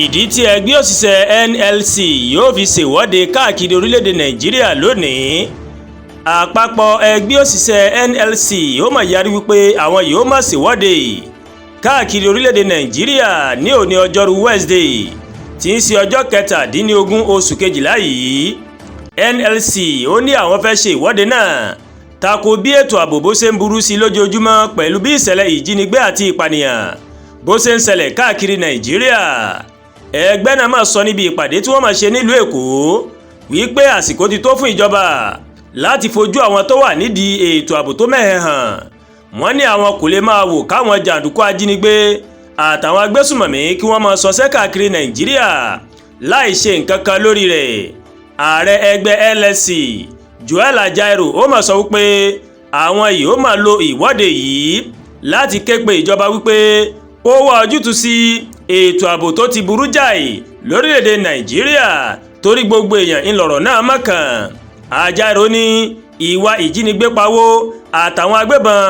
ìdí tí ẹgbẹ́ òṣìṣẹ́ NLC yóò fi ṣèwọ́de káàkiri orílẹ̀-èdè Nàìjíríà lónìí. Àpapọ̀ ẹgbẹ́ òṣìṣẹ́ NLC yóò máa yarí wípé àwọn yóò máa ṣèwọ́de káàkiri orílẹ̀-èdè Nàìjíríà ní òní ọjọ́rú Wednesday tí ń ṣe ọjọ́ 17 oṣù kejìlá yìí. NLC ó ní àwọn fẹ́ ṣe ìwọ́de náà tako bí ètò ààbò bó ṣe ń burú sí lójoojúmọ́ pẹ̀lú bí ìṣẹ̀lẹ̀ ìjínigbé àti ìpànìyàn bó ṣe ń ṣẹlẹ̀ káàkiri Nàìjíríà. Ẹgbẹ́ náà máa sọ níbi ìpàdé tí wọ́n máa ṣe nílùú Èkó wípé àsìkò ti tó fún ìjọba láti fojú àwọn tó wà nídìí ètò ààbò tó mẹ́hẹ̀ hàn. Wọ́n ní àwọn kò lè máa wò káwọn jàǹdùkú ajínigbé àtàwọn agbésùmọ̀mí kí wọ́n máa ṣọṣẹ́ káàkiri Nàìjíríà láì ṣe nǹkan kan lórí rẹ̀. Ààrẹ ẹgbẹ́ NLC Joel Ajaero ó máa sọ wípé àwọn yìí ó máa lo ìwọ́de yìí láti ké pe ìjọba wípé ó wá ojútùú sí ètò ààbò tó ti burú jáì lórílẹ̀‐èdè Nàìjíríà torí gbogbo èèyàn ńlọrọ̀ náà mọ̀kàn. Ajaero ní ìwà ìjínigbé pawó àtàwọn agbébọn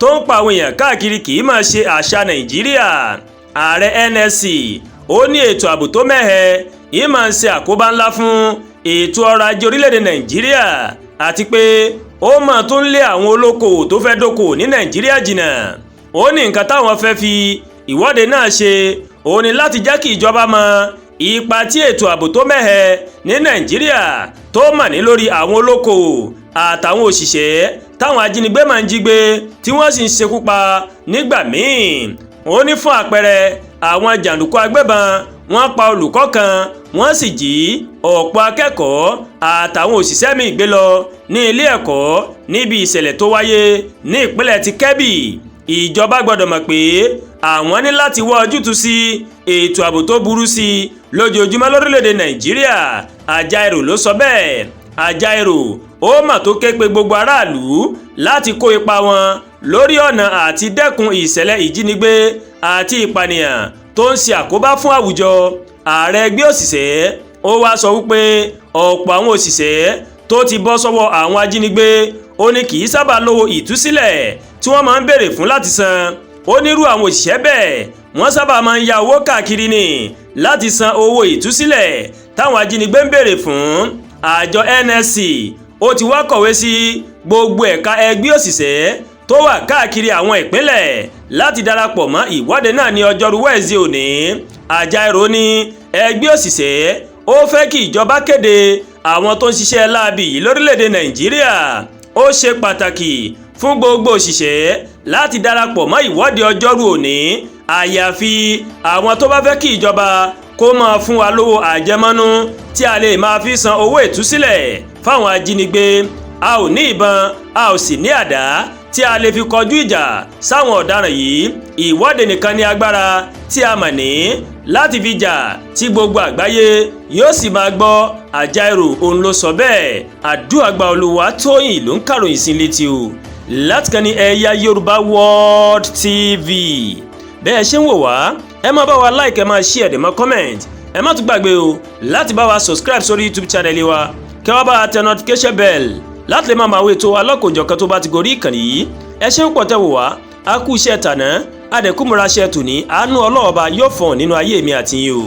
tó ń pa àwọn èèyàn káàkiri kì í máa ṣe àṣà Nàìjíríà. Ààrẹ NLC ó ní ètò ààbò tó mẹ́hẹ yìí máa ń ṣe àkóbá ńlá fún ètò ọrọ̀ ajé orílẹ̀-èdè Nàìjíríà àti pé ó máa tún lé àwọn olókoòwò tó fẹ́ dókòwò ní Nàìjíríà jìnnà. Ó ní nǹkan táwọn fẹ́ fi ìwọ́de náà ṣe òun ni láti jẹ́ kí ìjọba mọ ipa tí ètò ààbò tó mẹ́hẹ ní Nàìjíríà tó mà ní lórí àwọn olókoòwò àtàwọn òṣìṣẹ́ táwọn ajínigbé máa ń jí gbé tí wọ́n sì ń ṣekú pa nígbà míì. Ó ní fún àpẹẹrẹ àwọn jàǹdùkú agbébọn wọ́n pa olùkọ́ kan wọ́n sì jí ọ̀pọ̀ akẹ́kọ̀ọ́ àtàwọn òṣìṣẹ́ míì gbé lọ ní ilé ẹ̀kọ́ níbi ìṣẹ̀lẹ̀ tó wáyé ní ìpínlẹ̀ ti Kebbi. Ìjọba gbọ́dọ̀ mọ̀ pé àwọn ní láti wá ojútùú sí ètò ààbò tó burú sí lójoojúmọ́ lórílẹ̀‐èdè Nàìjíríà. Ajaero ló sọ bẹ́ẹ̀. Ajaero ó mà tó ké pe gbogbo aráàlú láti kó ipa wọn lórí ọ̀nà àti dẹ́kun ìṣẹ̀lẹ̀ ìjínigbé àti ìpànìyàn tó ń ṣe àkóbá fún àwùjọ. Ààrẹ ẹgbẹ́ òṣìṣẹ́ ó wá sọ wípé ọ̀pọ̀ àwọn òṣìṣẹ́ tó ti bọ́ sọ́wọ́ àwọn ajínigbé ó ní kì í sábà lówó ìtúsílẹ̀ tí wọ́n máa ń béèrè fún láti san. Ó nírú àwọn òṣìṣẹ́ bẹ́ẹ̀ wọ́n sábà máa ń ya owó káàkiri ni láti san owó ìtúsílẹ̀ táwọn ajínigbé ń béèrè fún. Àjọ NLC ó ti wá kọ̀wé sí gbogbo ẹ̀ka ẹgbẹ́ òṣìṣẹ́ tó wà káàkiri àwọn ìpínlẹ̀ láti darapọ̀ mọ́ ìwọ́de náà ní ọjọ́rú Wednesday òní. Ajaero ní ẹgbẹ́ òṣìṣẹ́ ó fẹ́ kí ìjọba kéde àwọn tó ń ṣiṣẹ́ láabi yìí lórílẹ̀‐èdè Nàìjíríà. Ó ṣe pàtàkì fún gbogbo òṣìṣẹ́ láti darapọ̀ mọ́ ìwọ́de ọjọ́rú òní àyàfi àwọn tó bá fẹ́ kí ìjọba kó máa fún wa lówó àjẹmọ́nú tí a lè máa fi san owó ìtúsílẹ̀ fáwọn ajínigbé. A ò ní ìbọn a ò sì ní àdá tí a lè fi kọjú ìjà sáwọn ọ̀daràn yìí. Ìwọ́de nìkan ni agbára tí a mà ní láti fi jà tí gbogbo àgbáyé yóò sì máa gbọ́. Ajaero òun ló sọ bẹ́ẹ̀. Àdúràgbà Olúwatóyìn ló ń kàròyìn sí létí o láti kàn ní Ẹ̀yà Yorùbá World TV. Bẹ́ẹ̀ ṣe ń wò wá ẹ máa bá wa like ẹ máa share ẹ máa comment ẹ má tún gbàgbé o láti bá wa subscribe sórí YouTube channel wa kẹ́ wá bá wa tẹ notification bell láti lè máa máa wo ètò alákòójọ̀kan tó bá ti gorí ìkànnì yìí. Ẹ ṣe ń pọ̀ tẹ́ wò wá a kú iṣẹ́ tàná adẹ̀kùmọ̀ra ṣẹ́ tòní àánú Ọlọ́run Ọba yóò fọ̀n nínú ayé mi àti yín o.